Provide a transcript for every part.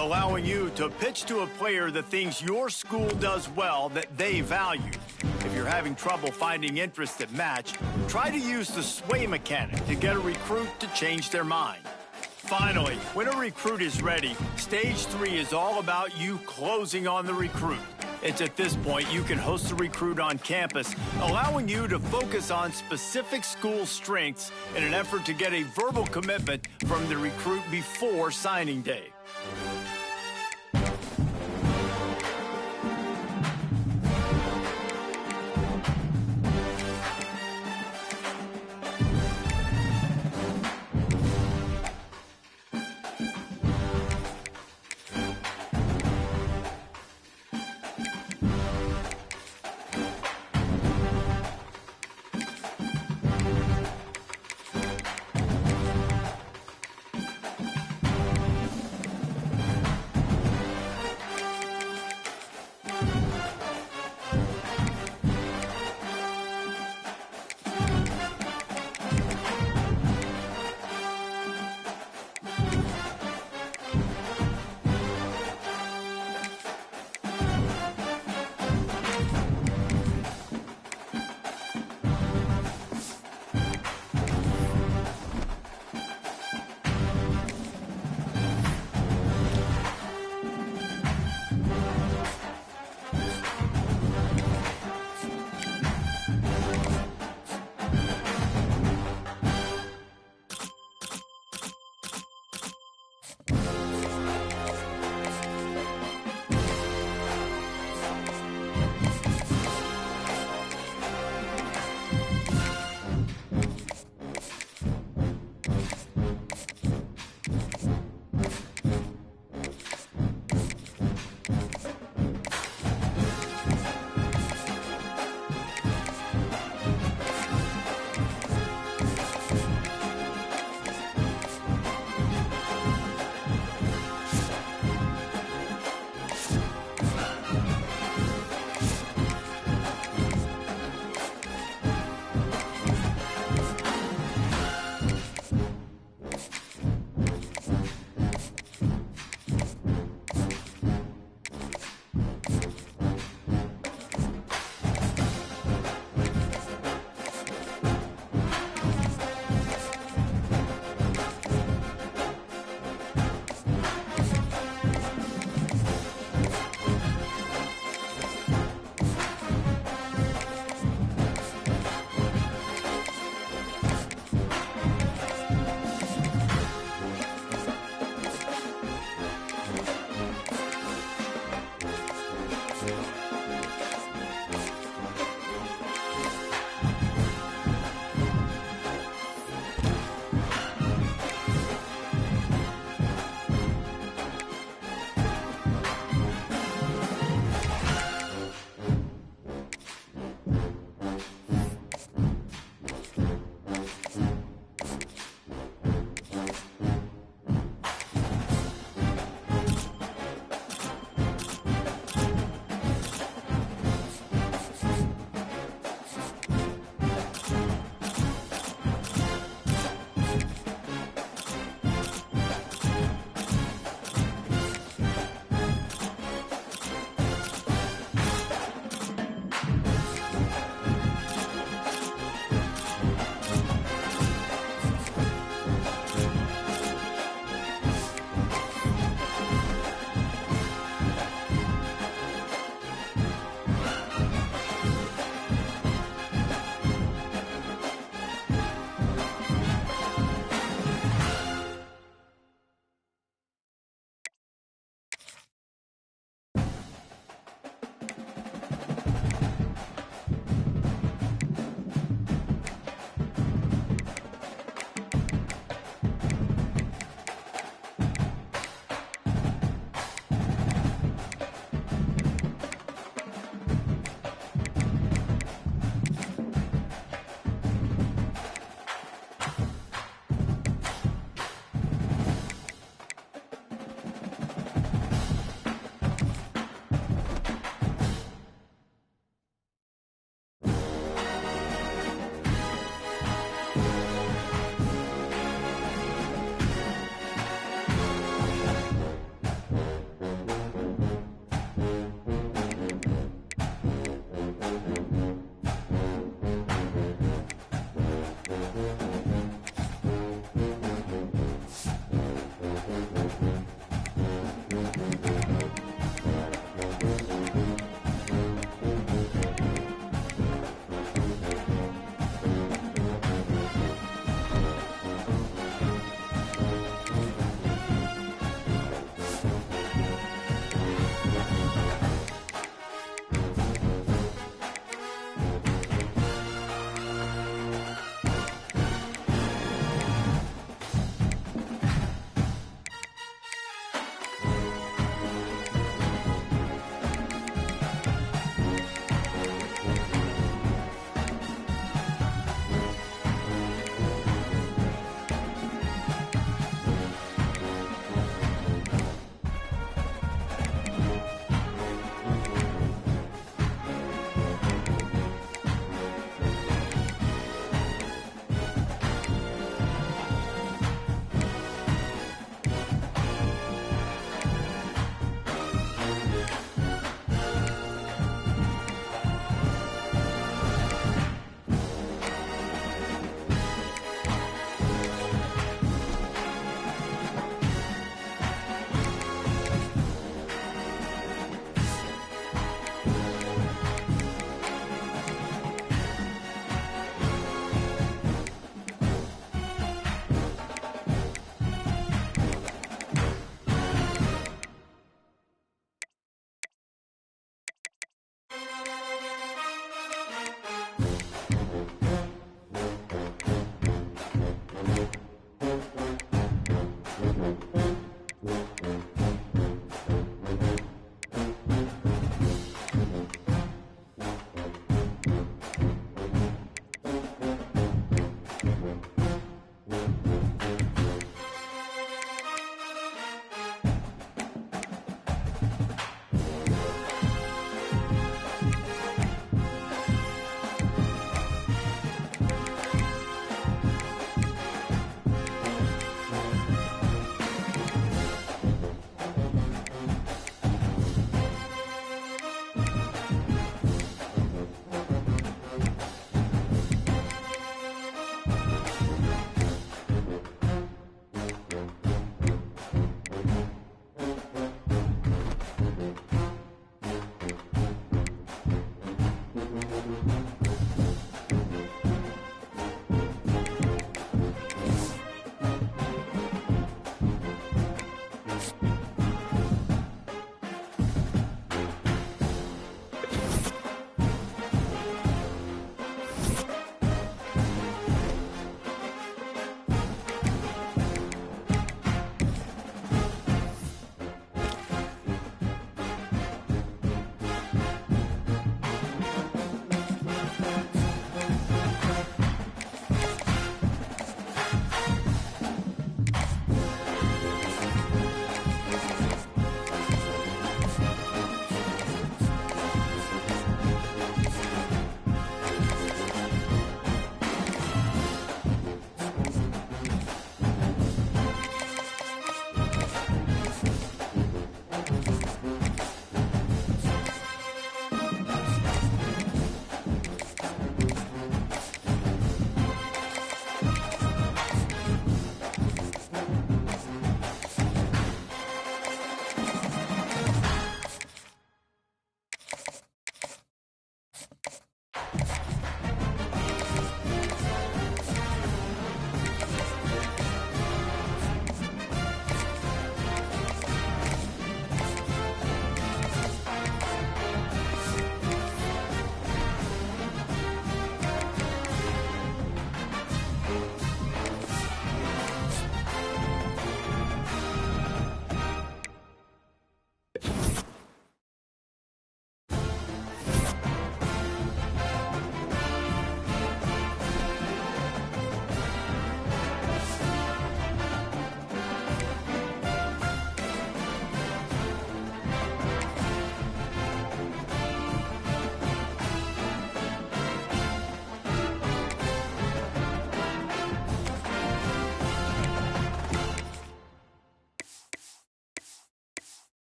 allowing you to pitch to a player the things your school does well that they value. If you're having trouble finding interests that match, try to use the sway mechanic to get a recruit to change their mind. Finally, when a recruit is ready, Stage 3 is all about you closing on the recruit. It's at this point you can host the recruit on campus, allowing you to focus on specific school strengths in an effort to get a verbal commitment from the recruit before signing day.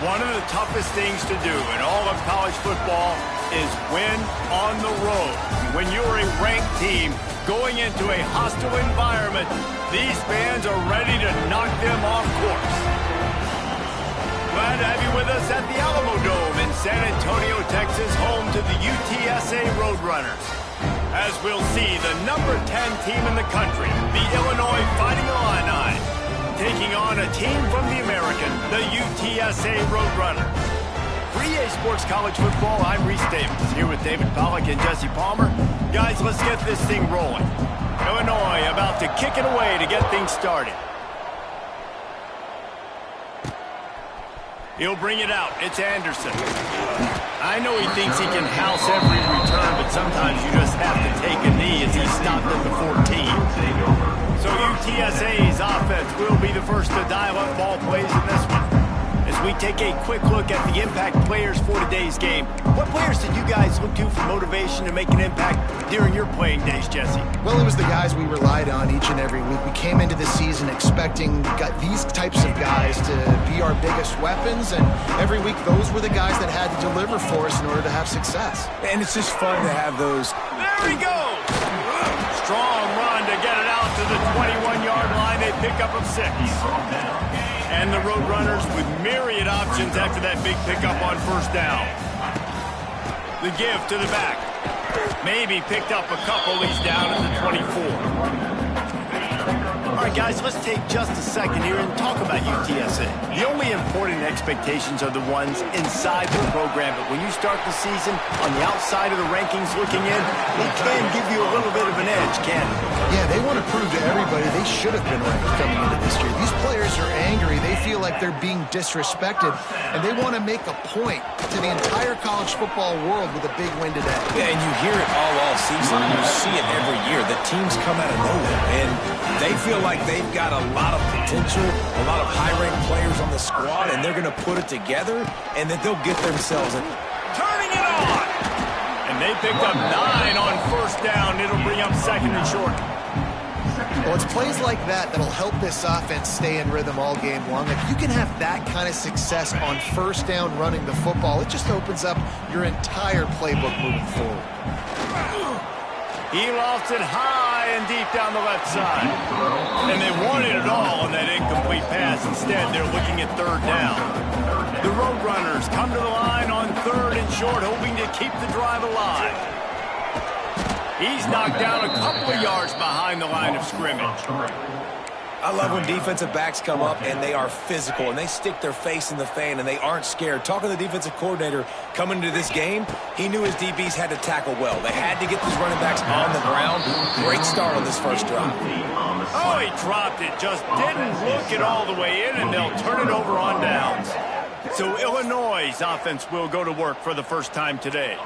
One of the toughest things to do in all of college football is win on the road. When you're a ranked team going into a hostile environment, these fans are ready to knock them off course. Glad to have you with us at the Alamo Dome in San Antonio, Texas, home to the UTSA Roadrunners. As we'll see, the number 10 team in the country, the Illinois Fighting Illini, taking on a team from the American, the UTSA Roadrunners. For EA Sports College Football, I'm Reese Davis, here with David Pollack and Jesse Palmer. Guys, let's get this thing rolling. Illinois about to kick it away to get things started. He'll bring it out. It's Anderson. I know he thinks he can house every return, but sometimes you just have to take a knee as he stopped at the 14. So UTSA's offense will be the first to dial up ball plays in this one. As we take a quick look at the impact players for today's game, what players did you guys look to for motivation to make an impact during your playing days, Jesse? Well, it was the guys we relied on each and every week. We came into the season expecting these types of guys to be our biggest weapons, and every week those were the guys that had to deliver for us in order to have success. And it's just fun to have those. There he goes! Strong run to get it out to the 21-yard line. They pick up of 6. And the Roadrunners with myriad options after that big pickup on first down. The give to the back. Maybe picked up a couple. He's down at the 24. All right, guys, let's take just a second here and talk about UTSA. The only important expectations are the ones inside the program, but when you start the season on the outside of the rankings looking in, they can give you a little bit of an edge, can't they? Yeah, they want to prove to everybody they should have been ranked coming into this year. These players are angry. They feel like they're being disrespected, and they want to make a point to the entire college football world with a big win today. Yeah, and you hear it all season, and you see it every year. The teams come out of nowhere, and they feel like they've got a lot of potential, a lot of high-ranked players on the squad, and they're going to put it together, and then they'll get themselves in. Turning it on! And they picked up 9 on first down. It'll bring up second and short. Well, it's plays like that that'll help this offense stay in rhythm all game long. If you can have that kind of success on first down running the football, it just opens up your entire playbook moving forward. He lofts it high and deep down the left side. And they wanted it all on that incomplete pass. Instead, they're looking at third down. The Roadrunners come to the line on third and short, hoping to keep the drive alive. He's knocked down a couple of yards behind the line of scrimmage. I love when defensive backs come up and they are physical and they stick their face in the fan and they aren't scared. Talking to the defensive coordinator coming into this game, he knew his DBs had to tackle well. They had to get these running backs on the ground. Great start on this first drive. Oh, he dropped it. Just didn't look it all the way in, and they'll turn it over on downs. So Illinois' offense will go to work for the first time today.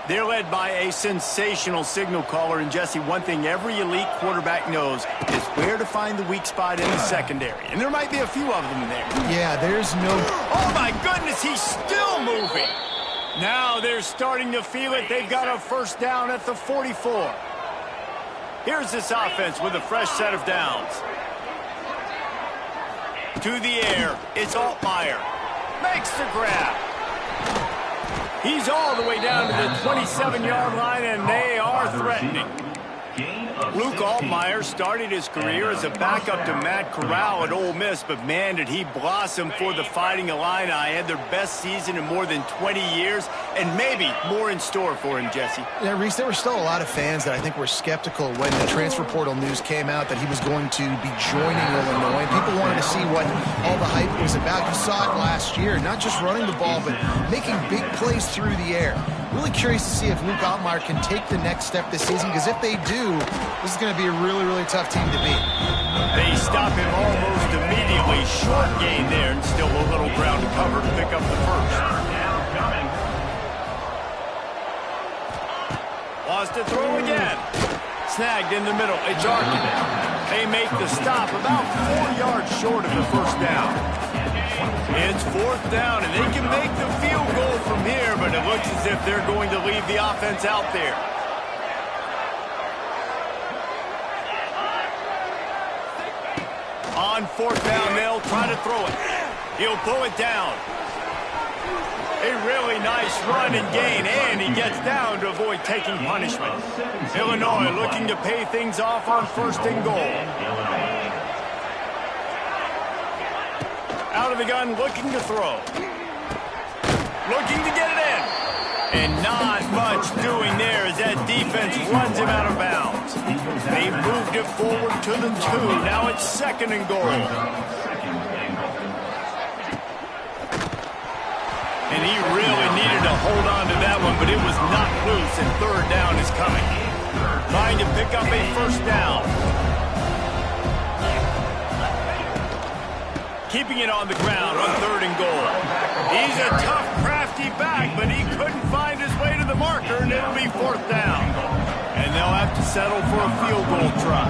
They're led by a sensational signal caller, and Jesse, one thing every elite quarterback knows is where to find the weak spot in the secondary. And there might be a few of them there. Yeah, there's no... Oh, my goodness, he's still moving. Now they're starting to feel it. They've got a first down at the 44. Here's this offense with a fresh set of downs. To the air, it's Altmaier. Makes the grab. He's all the way down to the 27-yard line, and they are threatening. Luke Altmaier started his career as a backup to Matt Corral at Ole Miss, but man, did he blossom for the Fighting Illini. Had their best season in more than 20 years, and maybe more in store for him, Jesse. Yeah, Reese, there were still a lot of fans that I think were skeptical when the transfer portal news came out that he was going to be joining Illinois. People wanted to see what all the hype was about. You saw it last year, not just running the ball, but making big plays through the air. Really curious to see if Luke Altmaier can take the next step this season, because if they do, this is going to be a really, really tough team to beat. They stop him almost immediately. Short gain there, and still a little ground to cover to pick up the first. Lost to throw again. Snagged in the middle. It's Arkin. They make the stop about 4 yards short of the first down. It's fourth down, and they can make the field goal from here, but it looks as if they're going to leave the offense out there. On fourth down, they'll try to throw it. He'll pull it down. A really nice run and gain, and he gets down to avoid taking punishment. Illinois looking to pay things off on 1st and goal. Out of the gun, looking to throw. Looking to get it in. And not much doing there as that defense runs him out of bounds. They moved it forward to the 2. Now it's 2nd and goal. And he really needed to hold on to that one, but it was not loose, and 3rd down is coming. Trying to pick up a 1st down. Keeping it on the ground on 3rd and goal. He's a tough, crafty back, but he couldn't find his way to the marker, and it'll be 4th down. And they'll have to settle for a field goal try.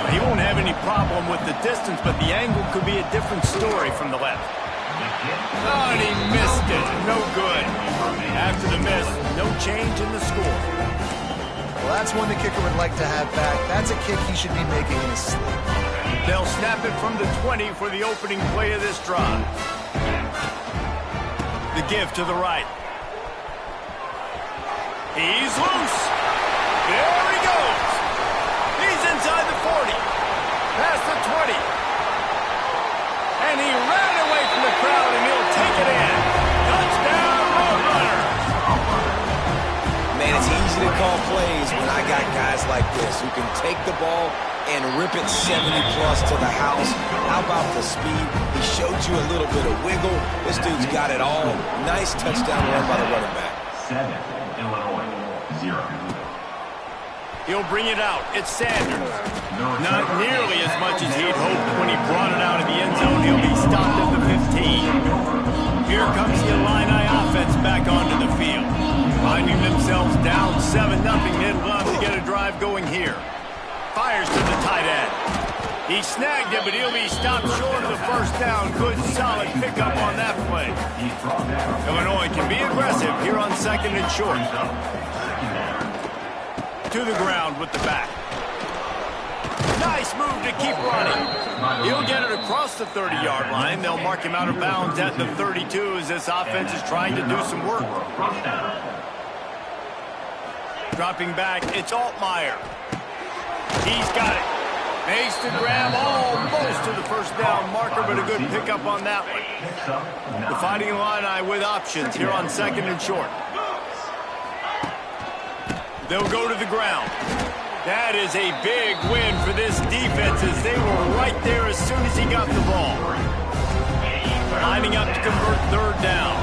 He won't have any problem with the distance, but the angle could be a different story from the left. Oh, and he missed it. No good. After the miss, no change in the score. Well, that's one the kicker would like to have back. That's a kick he should be making in his sleep. They'll snap it from the 20 for the opening play of this drive. The give to the right. He's loose. There he goes. He's inside the 40. Past the 20. And he ran away from the crowd, and he'll take it in. Touchdown, Roadrunner. Man, it's easy to call plays when I got guys like this who can take the ball and rip it 70-plus to the house. How about the speed? He showed you a little bit of wiggle. This dude's got it all. Nice touchdown run by the running back. 7, Illinois, 0. He'll bring it out. It's Sanders. Not nearly as much as he'd hoped when he brought it out of the end zone. He'll be stopped at the 15. Here comes the Illini offense back onto the field. Finding themselves down 7-0, they'd love to get a drive going here. Fires to the tight end. He snagged it, but he'll be stopped short of the 1st down. Good, solid pickup on that play. Illinois can be aggressive here on 2nd and short. To the ground with the back. Nice move to keep running. He'll get it across the 30-yard line. They'll mark him out of bounds at the 32 as this offense is trying to do some work. Dropping back, it's Altmaier. He's got it. Makes the grab almost to the 1st down marker, but a good pickup on that one. The Fighting Illini with options here on 2nd and short. They'll go to the ground. That is a big win for this defense as they were right there as soon as he got the ball. Lining up to convert 3rd down.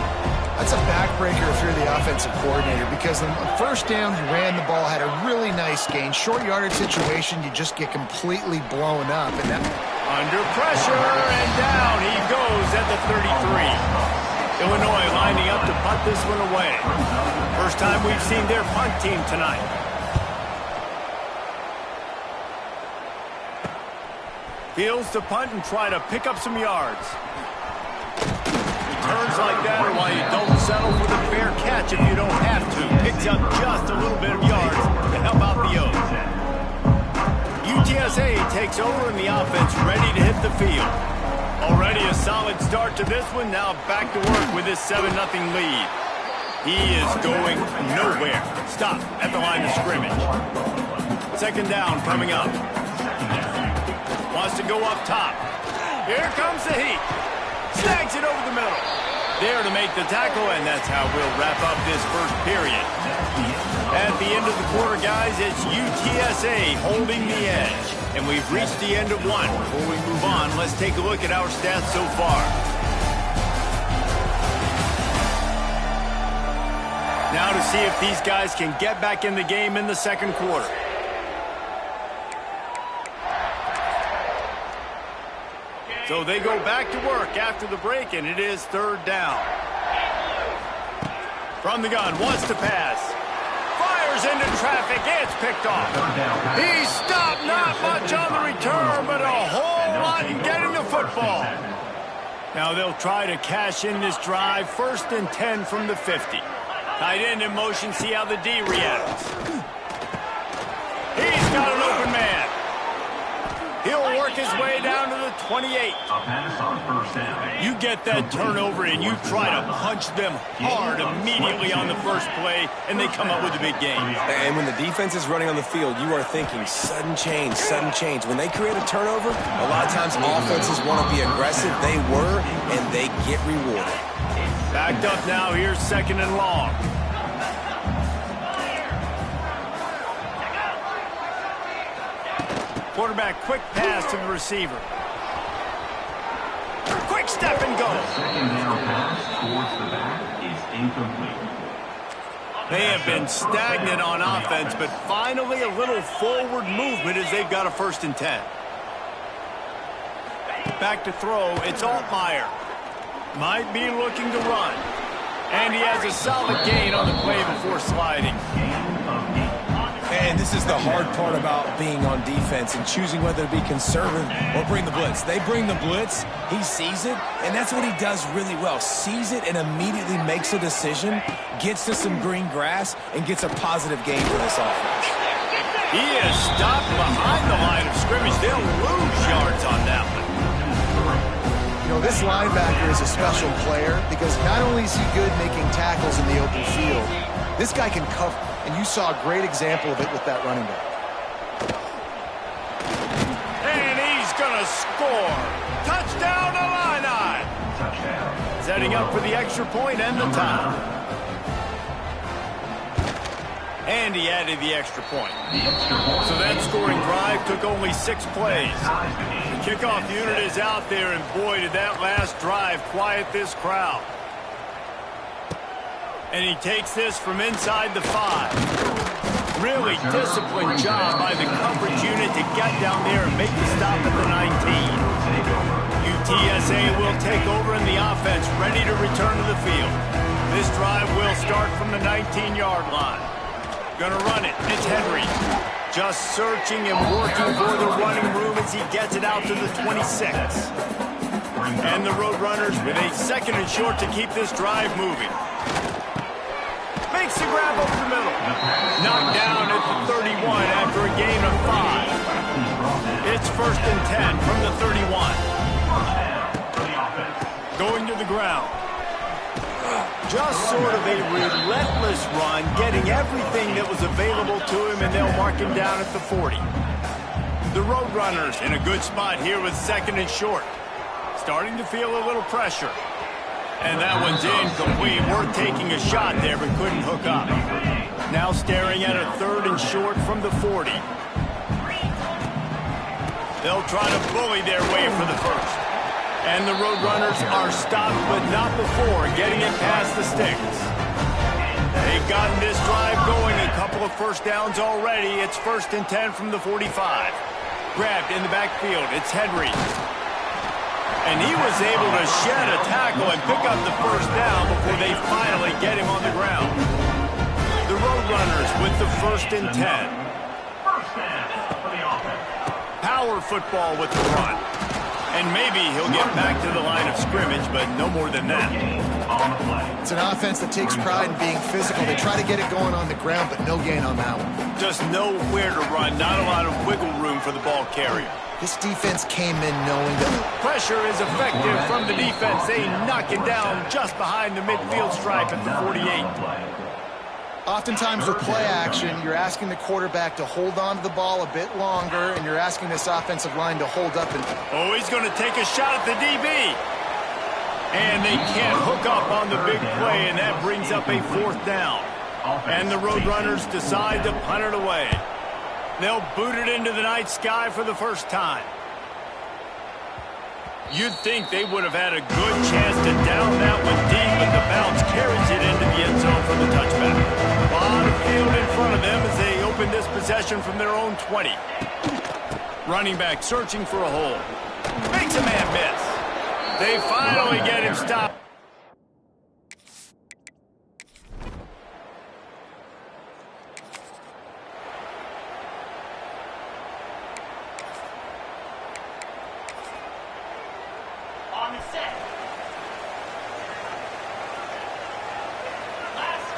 That's a backbreaker if you're the offensive coordinator, because the 1st down you ran the ball, had a really nice gain. Short yardage situation, you just get completely blown up. And that... Under pressure, and down he goes at the 33. Illinois lining up to punt this one away. First time we've seen their punt team tonight. Fields to punt and try to pick up some yards. Turns like that are why you don't settle for the fair catch if you don't have to. Picks up just a little bit of yards to help out the O's. UTSA takes over in the offense, ready to hit the field. Already a solid start to this one. Now back to work with his 7-0 lead. He is going nowhere. Stop at the line of scrimmage. 2nd down coming up. Wants to go up top. Here comes the heat. Snags it over the middle. There to make the tackle, and that's how we'll wrap up this 1st period. At the end of the quarter, guys, it's UTSA holding the edge. And we've reached the end of one. Before we move on, let's take a look at our stats so far. Now to see if these guys can get back in the game in the 2nd quarter. So they go back to work after the break, and it is 3rd down. From the gun, wants to pass. Fires into traffic, it's picked off. He stopped, not much on the return, but a whole lot in getting the football. Now they'll try to cash in this drive. 1st and 10 from the 50. Tight end in motion, see how the D reacts. He's got an open man. He'll work his way down to the 28. A pass on first down. You get that turnover and you try to punch them hard immediately on the first play, and they come up with a big game. And when the defense is running on the field, you are thinking sudden change, sudden change. When they create a turnover, a lot of times offenses want to be aggressive. They were, and they get rewarded. Backed up now, here's 2nd and long. Quarterback, quick pass to the receiver. Quick step and go. Second down pass towards the back is incomplete. They have been stagnant on offense, but finally a little forward movement as they've got a 1st and 10. Back to throw, it's Altmaier. Might be looking to run. And he has a solid gain on the play before sliding. And this is the hard part about being on defense and choosing whether to be conservative or bring the blitz. They bring the blitz, he sees it, and that's what he does really well. Sees it and immediately makes a decision, gets to some green grass, and gets a positive gain for this offense. He is stopped behind the line of scrimmage. They'll lose yards on that one. You know, this linebacker is a special player because not only is he good making tackles in the open field, this guy can cover. And you saw a great example of it with that running back. And he's going to score. Touchdown, Illini. Touchdown. Setting up for the extra point and the time. And he added the extra point. So that scoring drive took only 6 plays. The kickoff unit is out there, and boy, did that last drive quiet this crowd. And he takes this from inside the 5. Really disciplined job by the coverage unit to get down there and make the stop at the 19. UTSA will take over in the offense, ready to return to the field. This drive will start from the 19-yard line. Gonna run it. It's Henry. Just searching and working for the running room as he gets it out to the 26. And the Roadrunners with a 2nd and short to keep this drive moving. Makes the grab over the middle. Knocked down at the 31 after a gain of 5. It's 1st and 10 from the 31. Going to the ground. Just sort of a relentless run, getting everything that was available to him, and they'll mark him down at the 40. The Roadrunners in a good spot here with 2nd and short. Starting to feel a little pressure. And that one's incomplete. Worth taking a shot there, but couldn't hook up. Now staring at a 3rd and short from the 40. They'll try to bully their way for the 1st. And the Roadrunners are stopped, but not before getting it past the sticks. They've gotten this drive going, a couple of 1st downs already. It's 1st and 10 from the 45. Grabbed in the backfield. It's Henry. And he was able to shed a tackle and pick up the 1st down before they finally get him on the ground. The Roadrunners with the 1st and 10. Power football with the run. And maybe he'll get back to the line of scrimmage, but no more than that. It's an offense that takes pride in being physical. They try to get it going on the ground, but no gain on that one. Just nowhere to run, not a lot of wiggle room for the ball carrier. This defense came in knowing that pressure is effective from the defense. They knock him down just behind the midfield stripe at the 48. oftentimes with play action, you're asking the quarterback to hold on to the ball a bit longer, and you're asking this offensive line to hold up. And oh, he's going to take a shot at the DB. And they can't hook up on the big play, and that brings up a 4th down. And the Roadrunners decide to punt it away. They'll boot it into the night sky for the first time. You'd think they would have had a good chance to down that one deep, but the bounce carries it into the end zone for the touchback. A lot of field in front of them as they open this possession from their own 20. Running back searching for a hole. Makes a man miss. They finally get him stopped.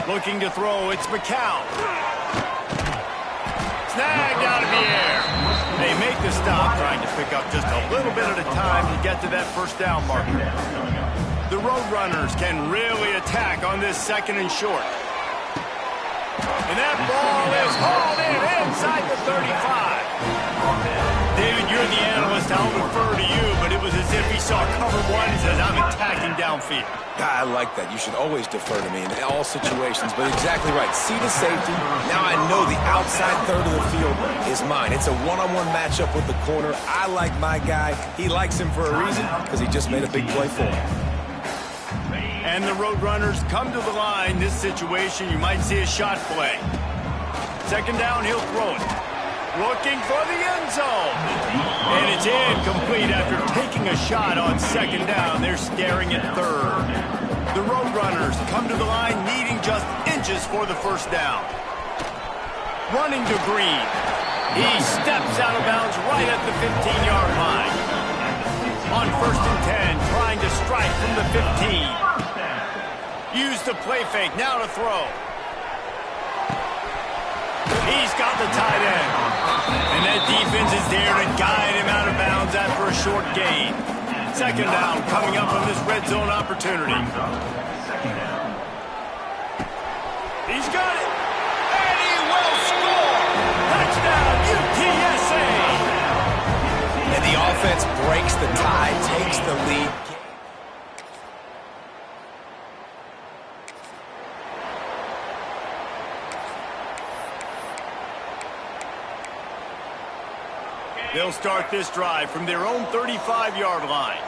Looking to throw, it's McCown. Snagged out of the air. They make the a stop, trying to pick up just a little bit at a time to get to that first down marker. The Roadrunners can really attack on this 2nd and short. And that ball is hauled in inside the 35. David, you're the analyst. I'll defer to you, but it was as if he saw cover one and says, I'm attacking downfield. I like that. You should always defer to me in all situations, but exactly right. See the safety. Now I know the outside third of the field is mine. It's a one-on-one matchup with the corner. I like my guy. He likes him for a reason because he just made a big play for him. And the Roadrunners come to the line. This situation, you might see a shot play. 2nd down, he'll throw it. Looking for the end zone. And it's incomplete after taking a shot on 2nd down. They're staring at 3rd. The Roadrunners come to the line needing just inches for the first down. Running to Green. He steps out of bounds right at the 15-yard line. On 1st and 10, trying to strike from the 15. Use the play fake, now to throw. He's got the tight end. And that defense is there to guide him out of bounds after a short gain. 2nd down coming up on this red zone opportunity. He's got it. And he will score. Touchdown, UTSA. And the offense breaks the tie, takes the lead. They'll start this drive from their own 35-yard line.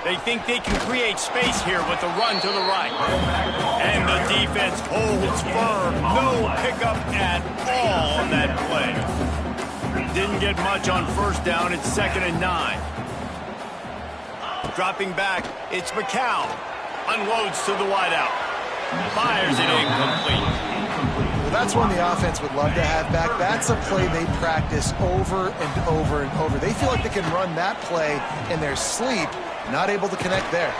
They think they can create space here with a run to the right. And the defense holds firm. No pickup at all on that play. Didn't get much on 1st down. It's 2nd and 9. Dropping back, it's McCown. Unloads to the wideout. Fires it incomplete. That's one the offense would love to have back. That's a play they practice over and over and over. They feel like they can run that play in their sleep, not able to connect there.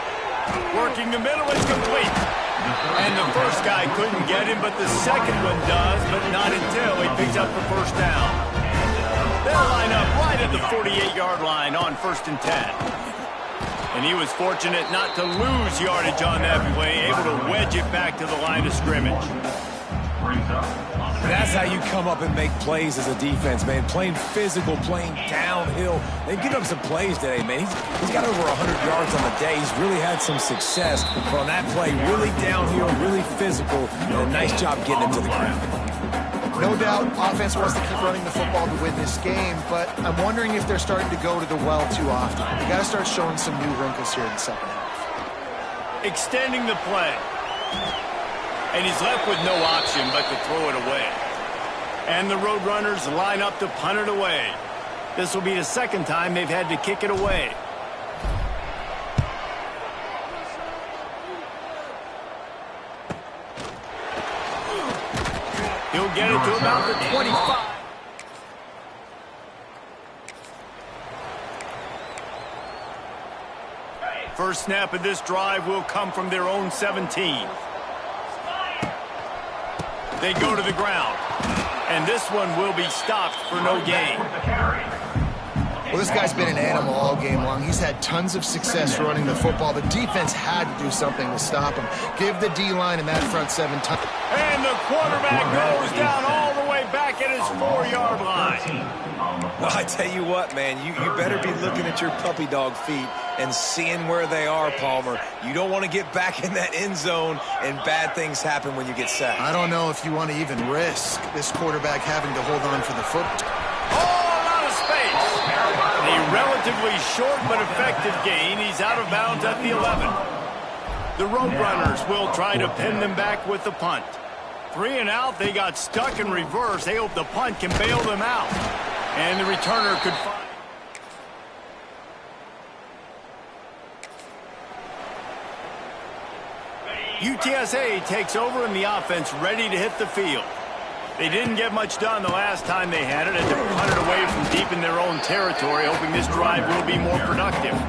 Working the middle, it's complete. And the first guy couldn't get him, but the second one does, but not until he picks up the first down. They'll line up right at the 48-yard line on 1st and 10. And he was fortunate not to lose yardage on that play, able to wedge it back to the line of scrimmage. That's how you come up and make plays as a defense, man. Playing physical, playing downhill. They've given up some plays today, man. He's got over 100 yards on the day. He's really had some success. But on that play, really downhill, really physical, and a nice job getting him to the ground. No doubt, offense wants to keep running the football to win this game, but I'm wondering if they're starting to go to the well too often. They got to start showing some new wrinkles here in the 2nd half. Extending the play. And he's left with no option but to throw it away. And the Roadrunners line up to punt it away. This will be the 2nd time they've had to kick it away. He'll get it to about the 25. First snap of this drive will come from their own 17. They go to the ground. And this one will be stopped for no gain. Well, this guy's been an animal all game long. He's had tons of success running the football. The defense had to do something to stop him. Give the D-line and that front 7 time. And the quarterback goes down all the way back at his 4-yard line. Well, I tell you what, man, you better be looking at your puppy dog feet and seeing where they are, Palmer. You don't want to get back in that end zone and bad things happen when you get sacked. I don't know if you want to even risk this quarterback having to hold on for the football. All out of space. A relatively short but effective gain. He's out of bounds at the 11. The Roadrunners will try to pin them back with the punt. 3 and out, they got stuck in reverse. They hope the punt can bail them out. And the returner could find. UTSA takes over in the offense, ready to hit the field. They didn't get much done the last time they had it, and they punt it away from deep in their own territory, hoping this drive will be more productive.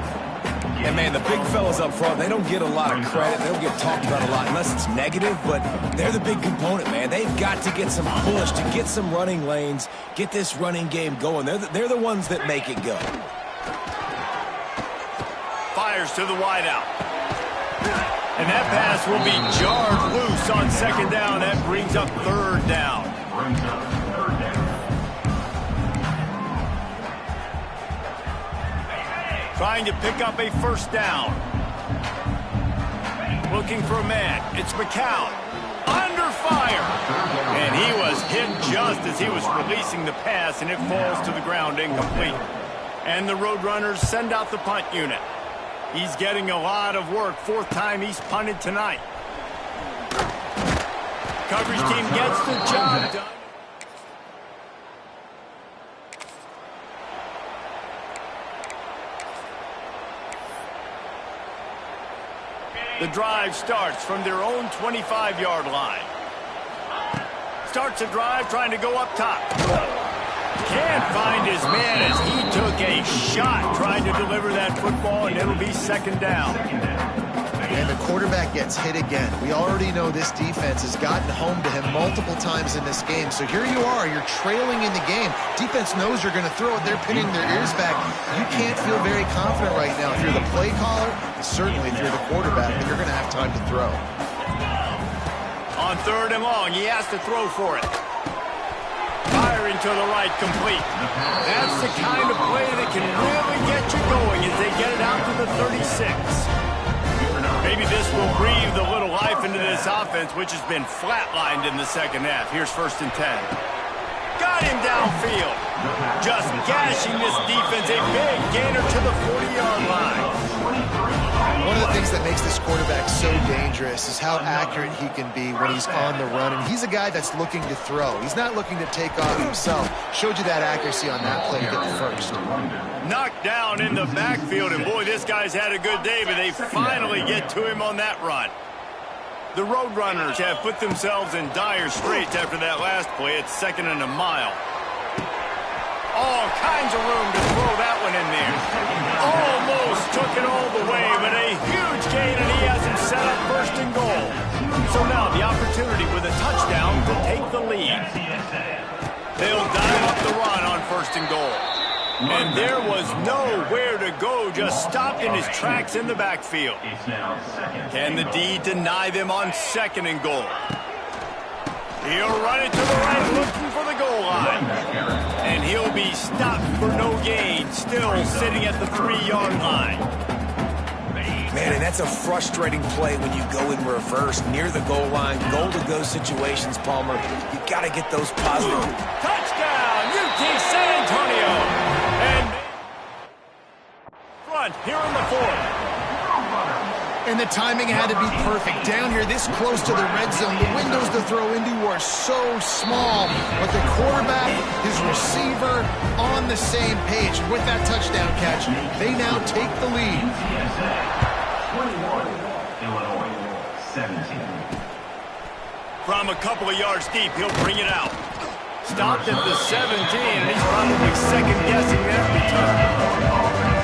And, man, the big fellas up front, they don't get a lot of credit. They don't get talked about a lot unless it's negative, but they're the big component, man. They've got to get some push, to get some running lanes, get this running game going. They're the ones that make it go. Fires to the wideout. And that pass will be jarred loose on second down. That brings up third down. Trying to pick up a first down. Looking for a man. It's McCown. Under fire. And he was hit just as he was releasing the pass, and it falls to the ground incomplete. And the Roadrunners send out the punt unit. He's getting a lot of work. Fourth time he's punted tonight. Coverage team gets the job done. The drive starts from their own 25-yard line. Starts a drive trying to go up top. Can't find his man as he took a shot trying to deliver that football, and it'll be second down. And the quarterback gets hit again. We already know this defense has gotten home to him multiple times in this game. So here you are, you're trailing in the game. Defense knows you're going to throw it. They're pinning their ears back. You can't feel very confident right now. If you're the play caller, and certainly if you're the quarterback, that you're going to have time to throw. On third and long, he has to throw for it. Firing to the right, complete. That's the kind of play that can really get you going as they get it out to the 36. Maybe this will breathe a little life into this offense, which has been flatlined in the second half. Here's 1st and 10. Got him downfield. Just gashing this defense. A big gainer to the 40-yard line. One of the things that makes this quarterback so dangerous is how accurate he can be when he's on the run. And he's a guy that's looking to throw. He's not looking to take off himself. Showed you that accuracy on that play to get the first. Knocked down in the backfield, and boy, this guy's had a good day, but they finally get to him on that run. The Roadrunners have put themselves in dire straits after that last play. It's 2nd and a mile. All kinds of room to throw that one in there. Almost took it all the way, but a huge gain, and he has him set up 1st and goal. So now the opportunity with a touchdown to take the lead. They'll dive up the run on 1st and goal. And there was nowhere to go, just stopped in his tracks in the backfield. Can the D deny them on 2nd and goal? He'll run it to the right, looking for the goal line. And he'll be stopped for no gain, still sitting at the 3-yard line. Man, and that's a frustrating play when you go in reverse near the goal line, goal-to-go situations, Palmer. You got to get those positive. Touchdown, UT San Antonio. And front here in the 4th. And the timing had to be perfect. Down here, this close to the red zone, the windows to throw into are so small. But the quarterback, his receiver, on the same page. And with that touchdown catch, they now take the lead. 21, Illinois, 17. From a couple of yards deep, he'll bring it out. Stopped at the 17, and he's probably second-guessing that return.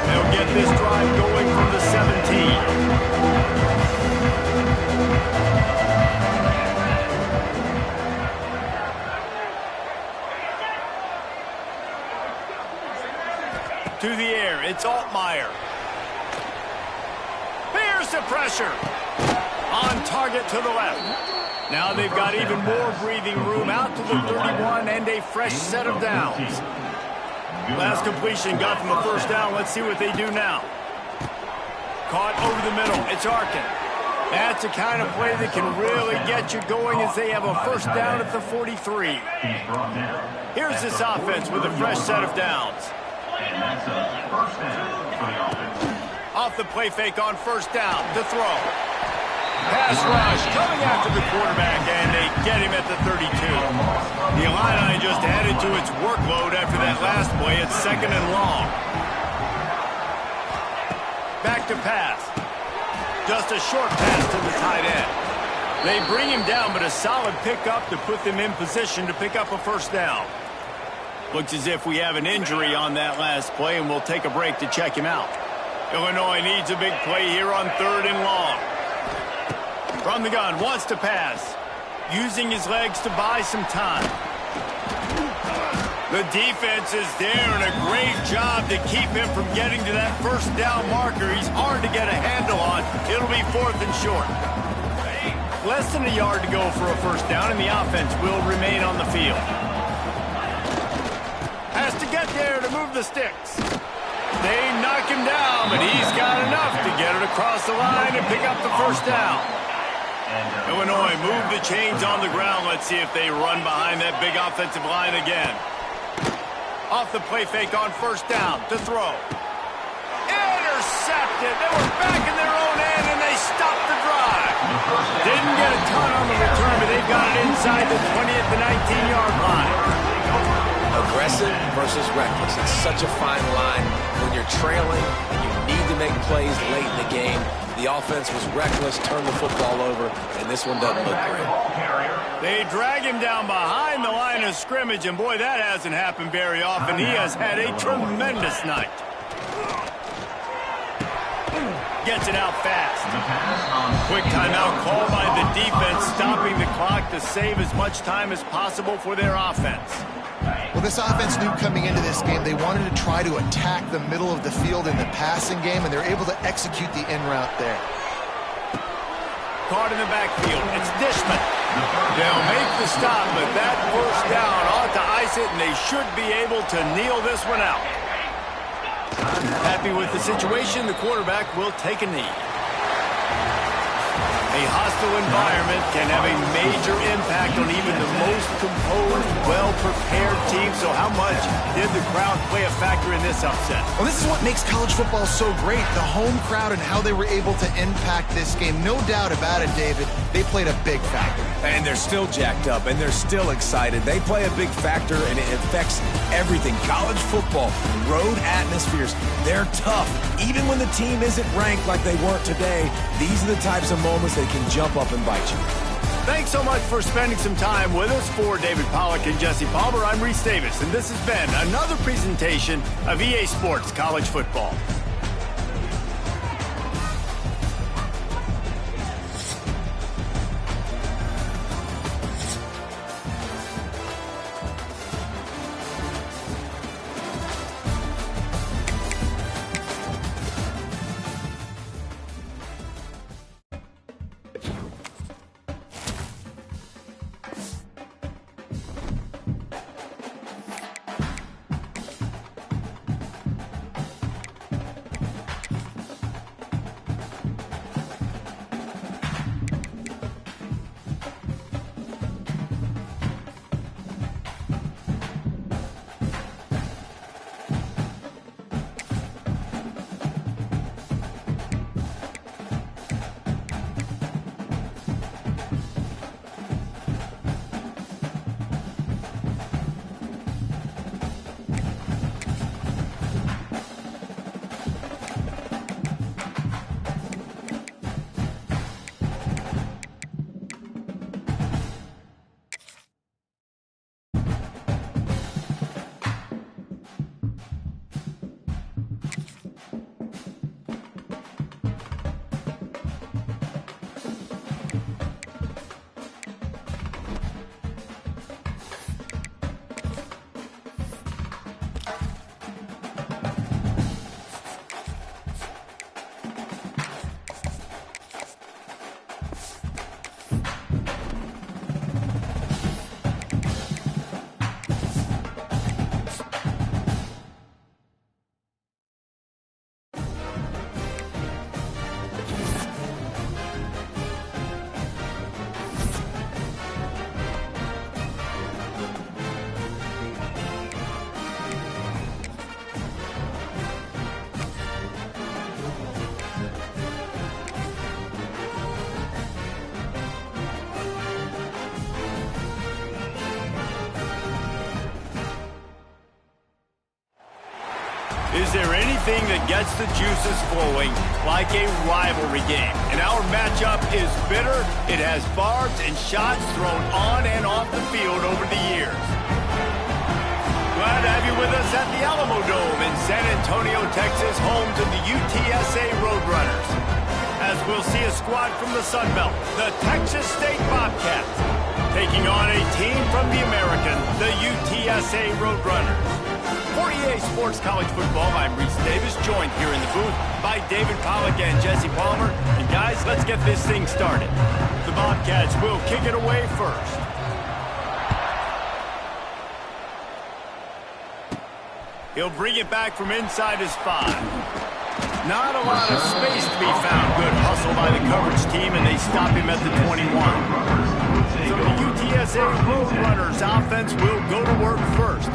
They'll get this drive going from the 17. To the air, it's Altmaier. Here's the pressure. On target to the left. Now they've got even more breathing room out to the 31 and a fresh set of downs. Last completion got them a first down. Let's see what they do now. Caught over the middle. It's Arkin. That's the kind of play that can really get you going as they have a first down at the 43. Here's this offense with a fresh set of downs. Off the play fake on first down to throw. Pass rush coming after the quarterback, and they get him at the 32. The Illini just added to its workload after that last play. It's 2nd and long. Back to pass. Just a short pass to the tight end. They bring him down, but a solid pickup to put them in position to pick up a first down. Looks as if we have an injury on that last play, and we'll take a break to check him out. Illinois needs a big play here on 3rd and long. From the gun, wants to pass. Using his legs to buy some time. The defense is there, and a great job to keep him from getting to that first down marker. He's hard to get a handle on. It'll be 4th and short. Less than a yard to go for a first down, and the offense will remain on the field. Has to get there to move the sticks. They knock him down, but he's got enough to get it across the line and pick up the first down. Illinois move the chains on the ground. Let's see if they run behind that big offensive line again. Off the play fake on first down to throw. Intercepted. They were back in their own end, and they stopped the drive. Didn't get a ton on the return, but they've got it inside the 20 at the 19-yard line. Aggressive versus reckless. It's such a fine line when you're trailing and you need to make plays late in the game. The offense was reckless, turned the football over, and this one doesn't look great. They drag him down behind the line of scrimmage, and boy, that hasn't happened very often. He has had a tremendous night. Gets it out fast. Quick timeout call by the defense, stopping the clock to save as much time as possible for their offense. Well, this offense knew coming into this game they wanted to try to attack the middle of the field in the passing game, and they're able to execute the in route there. Caught in the backfield. It's Dishman. They'll make the stop, but that first down ought to ice it, and they should be able to kneel this one out. Happy with the situation, the quarterback will take a knee. A hostile environment can have a major impact on even the most composed, well-prepared team. So how much did the crowd play a factor in this upset? Well, this is what makes college football so great, the home crowd and how they were able to impact this game. No doubt about it, David, they played a big factor. And they're still jacked up, and they're still excited. They play a big factor, and it affects everything. College football, road atmospheres, they're tough. Even when the team isn't ranked like they weren't today, these are the types of moments that can jump up and bite you. Thanks so much for spending some time with us. For David Pollack and Jesse Palmer, I'm Reese Davis, and this has been another presentation of EA Sports College Football. Is there anything that gets the juices flowing like a rivalry game? And our matchup is bitter. It has barbs and shots thrown on and off the field over the years. Glad to have you with us at the Alamo Dome in San Antonio, Texas, home to the UTSA Roadrunners. As we'll see a squad from the Sun Belt, the Texas State Bobcats, taking on a team from the American, the UTSA Roadrunners. For EA Sports College Football, I'm Reese Davis, joined here in the booth by David Pollack and Jesse Palmer. And guys, let's get this thing started. The Bobcats will kick it away first. He'll bring it back from inside his 5. Not a lot of space to be found. Good hustle by the coverage team, and they stop him at the 21. So the UTSA Roadrunners offense will go to work first.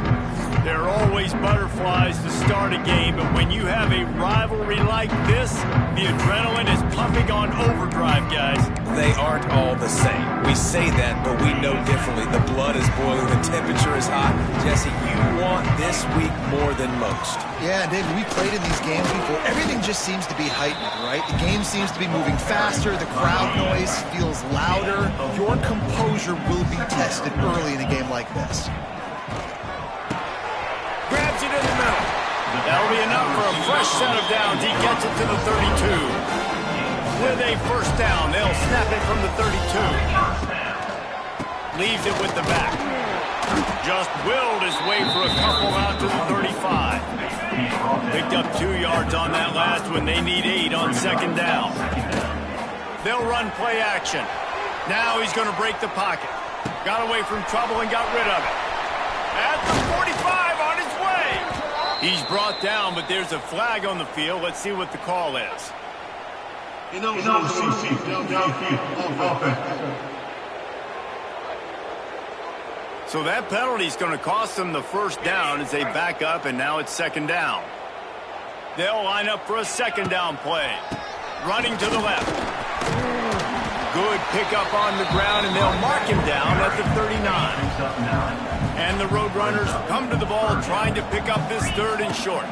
There are always butterflies to start a game, but when you have a rivalry like this, the adrenaline is pumping on overdrive, guys. They aren't all the same. We say that, but we know differently. The blood is boiling, the temperature is hot. Jesse, you want this week more than most. Yeah, David, we played in these games before. Everything just seems to be heightened, right? The game seems to be moving faster. The crowd noise feels louder. Your composure will be tested early in a game like this. Grabs it in the middle. That'll be enough for a fresh set of downs. He gets it to the 32. With a first down, they'll snap it from the 32. Leaves it with the back. Just willed his way for a couple out to the 35. Picked up 2 yards on that last one. They need 8 on second down. They'll run play action. Now he's going to break the pocket. Got away from trouble and got rid of it. At the 45 on his way. He's brought down, but there's a flag on the field. Let's see what the call is. So that penalty is going to cost them the first down as they back up, and now it's second down. They'll line up for a second down play. Running to the left. Good pickup on the ground, and they'll mark him down at the 39. And the Roadrunners come to the ball trying to pick up this third and short.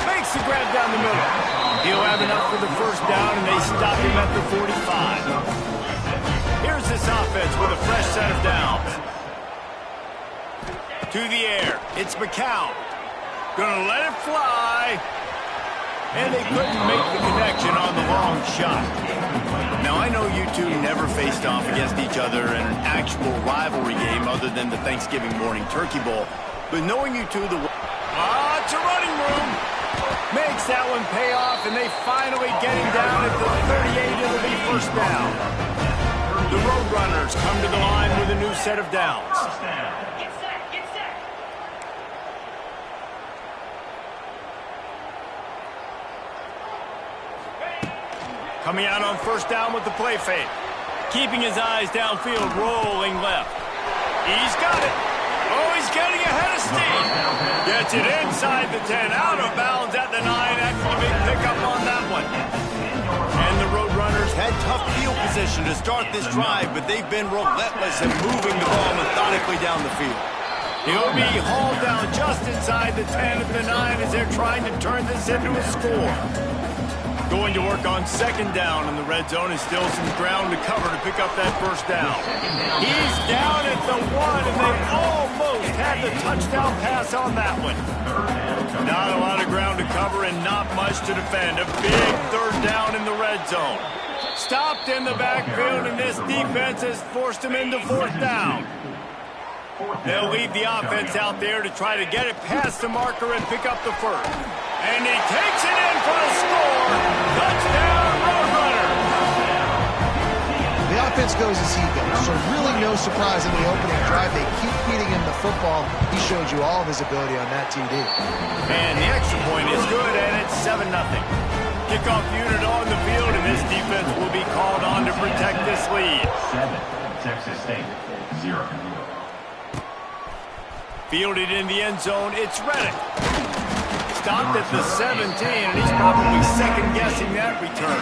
Makes the grab down the middle. He'll have enough for the first down, and they stop him at the 45. Here's this offense with a fresh set of downs. To the air. It's McCown. Gonna let it fly. And they couldn't make the connection on the long shot. Now, I know you two never faced off against each other in an actual rivalry game other than the Thanksgiving morning Turkey Bowl. But knowing you two, it's a running room. Makes that one pay off, and they finally get him down at the 38. It'll be first down. The Roadrunners come to the line with a new set of downs. Coming out on first down with the play fake. Keeping his eyes downfield, rolling left. He's got it. Oh, he's getting ahead of steam. Gets it inside the 10, out of bounds at the 9. Actually, big pickup on that one. And the Roadrunners had tough field position to start this drive, but they've been relentless in moving the ball methodically down the field. He'll be hauled down just inside the 10 of the 9 as they're trying to turn this into a score. Going to work on second down in the red zone, and still some ground to cover to pick up that first down. He's down at the 1, and they almost had the touchdown pass on that one. Not a lot of ground to cover and not much to defend. A big third down in the red zone. Stopped in the backfield, and this defense has forced him into fourth down. They'll leave the offense out there to try to get it past the marker and pick up the first. And he takes it in for the score. Touchdown, Roadrunners. The offense goes as he goes, so really no surprise in the opening drive. They keep feeding him the football. He showed you all of his ability on that TD. And the extra point is good, and it's 7-0. Kickoff unit on the field, and this defense will be called on to protect this lead. 7, Texas State, 0. Fielded in the end zone, it's Reddick. stopped at the 17, and he's probably second-guessing that return.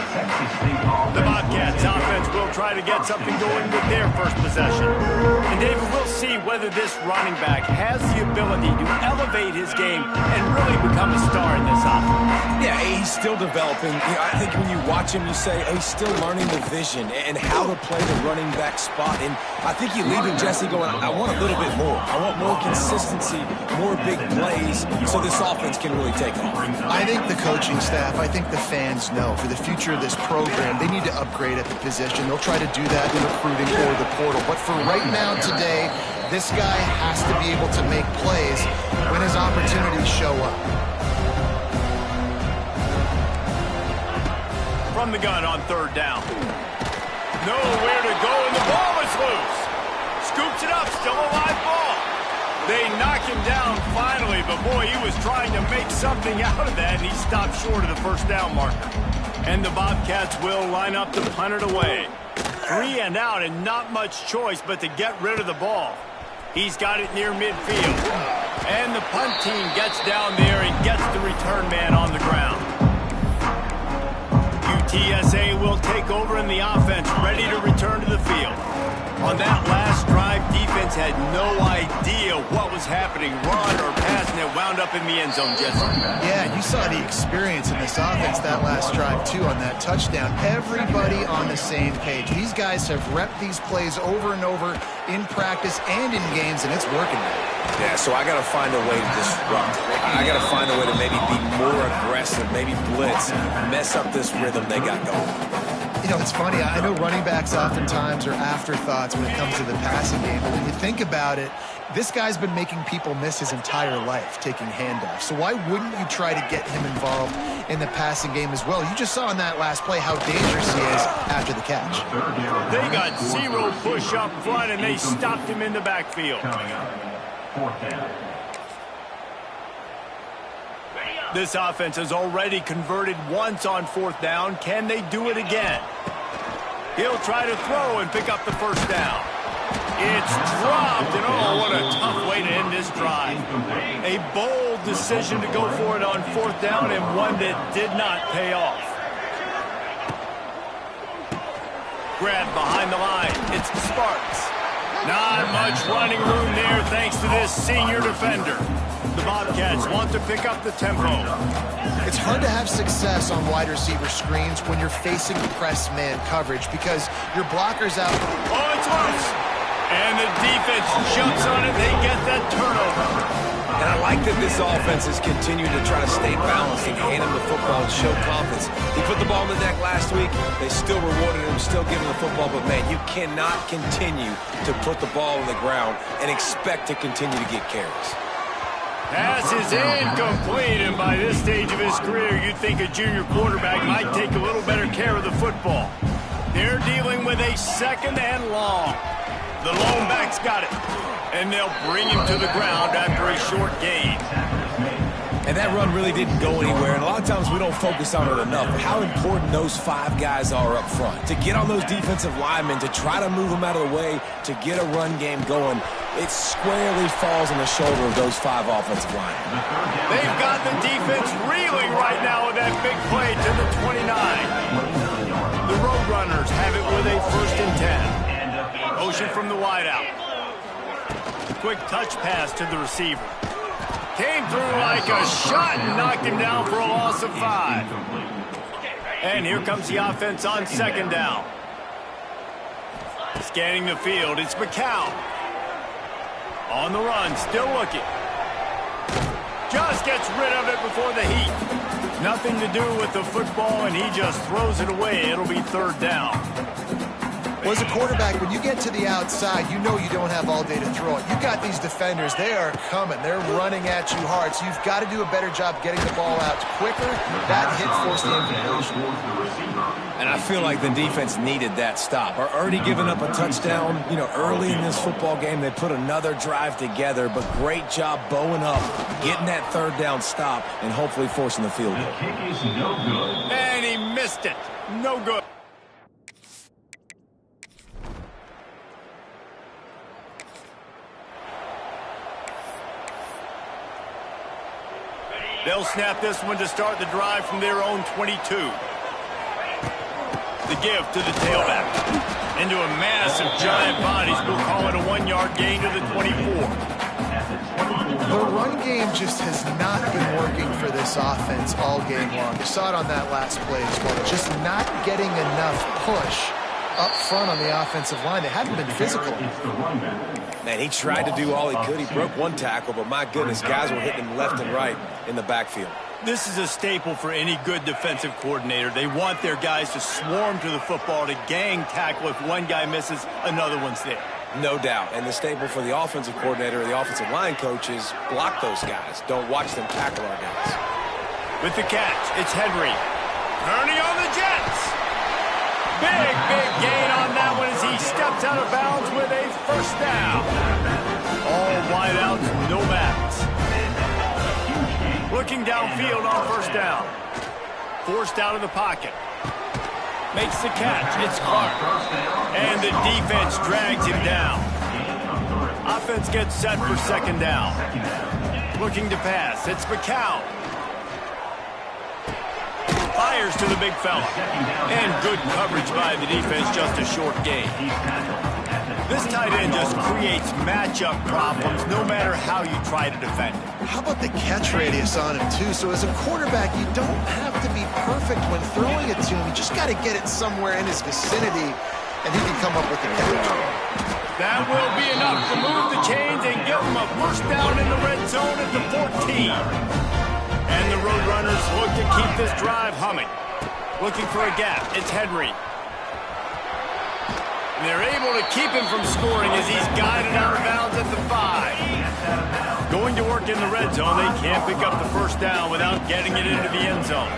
The Bobcats offense will try to get something going with their first possession. And David, we'll see whether this running back has the ability to elevate his game and really become a star in this offense. Yeah, he's still developing. I think when you watch him, you say, oh, he's still learning the vision and how to play the running back spot. And I think you leave him, Jesse, going, I want a little bit more. I want more consistency, more big plays, so this offense can really take off. I think the coaching staff, I think the fans know for the future of this program, they need to upgrade at the position. They'll try to do that in recruiting or the portal. But for right now today, this guy has to be able to make plays when his opportunities show up. From the gun on third down. Nowhere to go, and the ball is loose. Scoops it up, still a live ball. They knock him down finally, but boy, he was trying to make something out of that, and he stopped short of the first down marker. And the Bobcats will line up to punt it away. 3 and out, and not much choice but to get rid of the ball. He's got it near midfield. And the punt team gets down there and gets the return man on the ground. UTSA will take over in the offense, ready to return to the field. On that last drive, defense had no idea what was happening, run or pass, and it wound up in the end zone, Jesse. Yeah, you saw the experience in this offense that last drive, too, on that touchdown. Everybody on the same page. These guys have repped these plays over and over in practice and in games, and it's working now. Yeah, so I got to find a way to disrupt. I got to find a way to maybe be more aggressive, maybe blitz, mess up this rhythm they got going. You know, it's funny. I know running backs oftentimes are afterthoughts when it comes to the passing game. But when you think about it, this guy's been making people miss his entire life taking handoffs. So why wouldn't you try to get him involved in the passing game as well? You just saw in that last play how dangerous he is after the catch. They got zero push up front, and they stopped him in the backfield. This offense has already converted once on fourth down. Can they do it again? He'll try to throw and pick up the first down. It's dropped, and oh, what a tough way to end this drive. A bold decision to go for it on fourth down, and one that did not pay off. Grab behind the line. It's the Sparks. Not much running room there thanks to this senior defender. The Bobcats want to pick up the tempo. It's hard to have success on wide receiver screens when you're facing press man coverage because your blocker's out. Oh, it's loose. And the defense jumps on it. They get that turnover. And I like that this offense is continuing to try to stay balanced and hand him the football and show confidence. He put the ball in the deck last week. They still rewarded him, still giving the football. But, man, you cannot continue to put the ball on the ground and expect to continue to get carries. Pass is incomplete, and by this stage of his career, you'd think a junior quarterback might take a little better care of the football. They're dealing with a second and long. The lone back's got it, and they'll bring him to the ground after a short gain. And that run really didn't go anywhere, and a lot of times we don't focus on it enough. How important those 5 guys are up front. To get on those defensive linemen, to try to move them out of the way, to get a run game going, it squarely falls on the shoulder of those 5 offensive linemen. They've got the defense reeling right now with that big play to the 29. The Roadrunners have it with a 1st and 10. Motion from the wideout. Quick touch pass to the receiver. Came through like a shot and knocked him down for a loss of 5. And here comes the offense on 2nd down. Scanning the field, it's McCown. On the run, still looking. Just gets rid of it before the heat. Nothing to do with the football, and he just throws it away. It'll be 3rd down. Well, as a quarterback, when you get to the outside, you know you don't have all day to throw it. You got these defenders. They are coming. They're running at you hard. So you've got to do a better job getting the ball out quicker. That hit forced the incompletion. And I feel like the defense needed that stop. Are already giving up a touchdown, early in this football game. They put another drive together, but great job bowing up, getting that 3rd down stop, and hopefully forcing the field goal. The kick is no good. And he missed it. No good. They'll snap this one to start the drive from their own 22. The give to the tailback. Into a mass of giant bodies. We'll call it a 1-yard gain to the 24. The run game just has not been working for this offense all game long. You saw it on that last play as well. Just not getting enough push up front on the offensive line. They haven't been physical. Man, he tried to do all he could. He broke one tackle, but my goodness, guys were hitting him left and right in the backfield. This is a staple for any good defensive coordinator. They want their guys to swarm to the football, to gang tackle. If one guy misses, another one's there. No doubt. And the staple for the offensive coordinator or the offensive line coach is block those guys. Don't watch them tackle our guys. With the catch, it's Henry. Ernie on the Jets. Big gain on that one as he steps out of bounds with a first down. All wideouts, no backs. Looking downfield on first down. Forced out of the pocket. Makes the catch. It's Clark. And the defense drags him down. Offense gets set for second down. Looking to pass. It's McCown. Fires to the big fella. And good coverage by the defense, just a short gain. This tight end just creates matchup problems no matter how you try to defend it. How about the catch radius on him, too? So as a quarterback, you don't have to be perfect when throwing it to him. You just got to get it somewhere in his vicinity, and he can come up with the catch. That will be enough to move the chains and give him a first down in the red zone at the 14. And the Roadrunners look to keep this drive humming. Looking for a gap. It's Henry. And they're able to keep him from scoring as he's guided out of bounds at the 5. Going to work in the red zone. They can't pick up the first down without getting it into the end zone.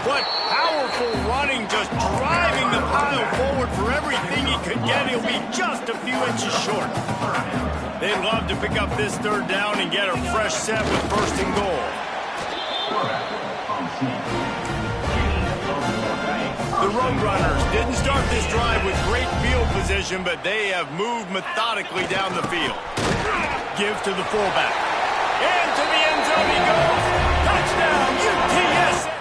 What powerful running, just driving the pile forward for everything he could get. He'll be just a few inches short. They'd love to pick up this third down and get a fresh set with first and goal. The Roadrunners didn't start this drive with great field position, but they have moved methodically down the field. Give to the fullback. Into the end zone he goes. Touchdown, UTSA!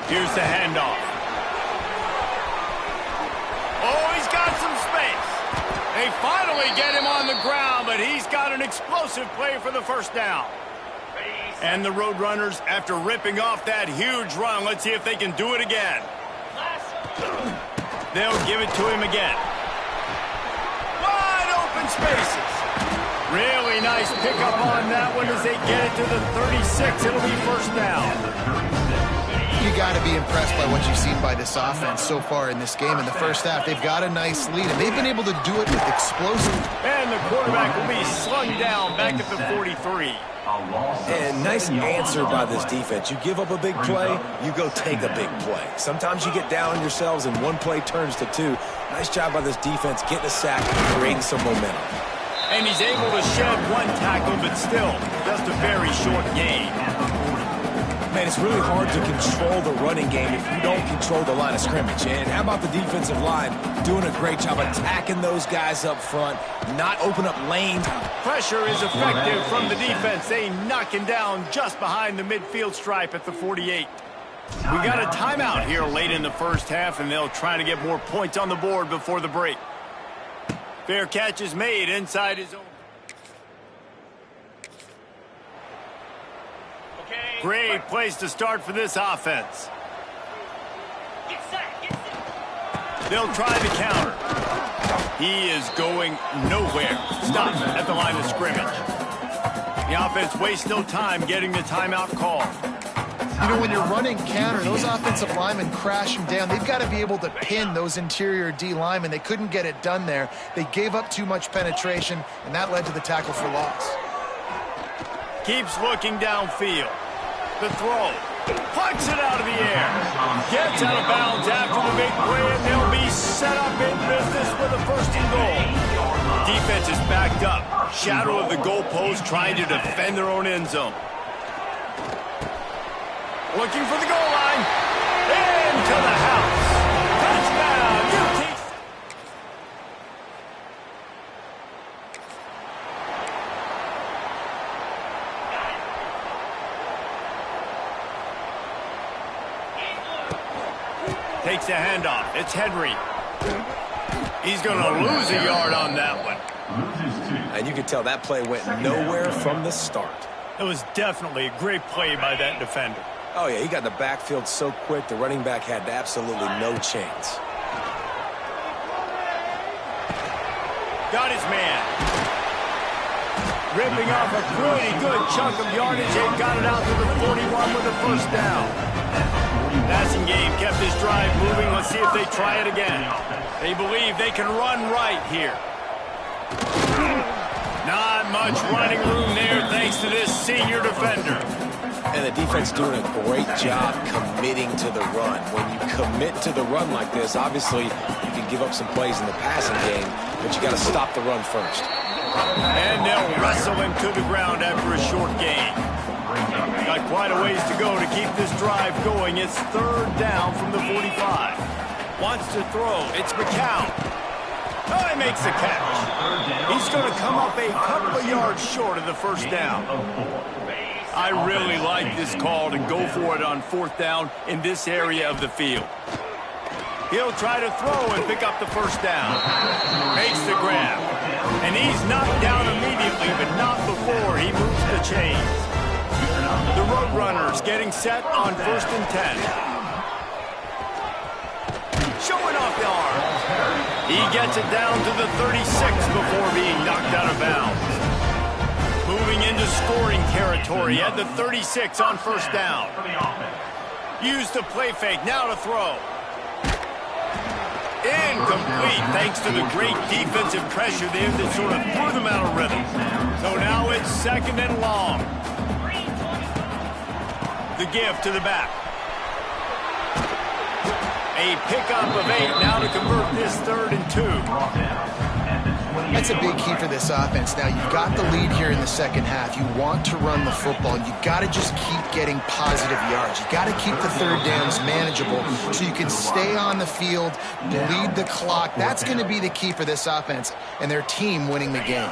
Here's the handoff. Oh, he's got some space. They finally get him on the ground, but he's got an explosive play for the first down. And the Roadrunners, after ripping off that huge run, let's see if they can do it again. They'll give it to him again. Wide open spaces. Really nice pickup on that one as they get it to the 36. It'll be first down. You got to be impressed by what you've seen by this offense so far in this game. In the first half, they've got a nice lead, and they've been able to do it with explosive. And the quarterback will be slung down back at the 43. And nice answer by this defense. You give up a big play, you go take a big play. Sometimes you get down on yourselves and one play turns to two. Nice job by this defense getting a sack and creating some momentum. And he's able to shed one tackle, but still just a very short gain. Man, it's really hard to control the running game if you don't control the line of scrimmage. And how about the defensive line doing a great job attacking those guys up front, not open up lanes. Pressure is effective from the defense. They knock him down just behind the midfield stripe at the 48. We got a timeout here late in the first half, and they'll try to get more points on the board before the break. Fair catch is made inside his own. Great place to start for this offense. They'll try the counter. He is going nowhere. Stop at the line of scrimmage. The offense wastes no time getting the timeout call. You know, when you're running counter, those offensive linemen crash them down. They've got to be able to pin those interior D linemen. They couldn't get it done there. They gave up too much penetration, and that led to the tackle for loss. Keeps looking downfield. The throw. Pucks it out of the air. Gets out of bounds after the big play, and they'll be set up in business with a first and goal. Defense is backed up. Shadow of the goalpost trying to defend their own end zone. Looking for the goal line. Into the house. Touchdown, UT. Takes the handoff. It's Henry. He's going to lose a yard on that one. And you can tell that play went nowhere from the start. It was definitely a great play by that defender. Oh, yeah, he got in the backfield so quick, the running back had absolutely no chance. Got his man. Ripping off a pretty good chunk of yardage and got it out to the 41 with a first down. Passing game kept his drive moving. Let's see if they try it again. They believe they can run right here. Not much running room there thanks to this senior defender. And the defense doing a great job committing to the run. When you commit to the run like this, obviously you can give up some plays in the passing game, but you got to stop the run first. And they'll wrestle him to the ground after a short gain. Got quite a ways to go to keep this drive going. It's third down from the 45. Wants to throw. It's McCown. Oh, he makes the catch. He's going to come up a couple of yards short of the first down. I really like this call to go for it on fourth down in this area of the field. He'll try to throw and pick up the first down. Makes the grab. And he's knocked down immediately, but not before he moves the chains. The Roadrunners getting set on 1st and 10. Showing off the arm. He gets it down to the 36 before being knocked out of bounds. Moving into scoring territory at the 36 on first down. Use the play fake, now to throw. Incomplete thanks to the great defensive pressure there that sort of threw them out of rhythm. So now it's 2nd and long. The give to the back. A pickup of 8 now to convert this 3rd and 2. That's a big key for this offense. Now, you've got the lead here in the second half. You want to run the football. You got to just keep getting positive yards. You got to keep the third downs manageable so you can stay on the field, bleed the clock. That's going to be the key for this offense and their team winning the game.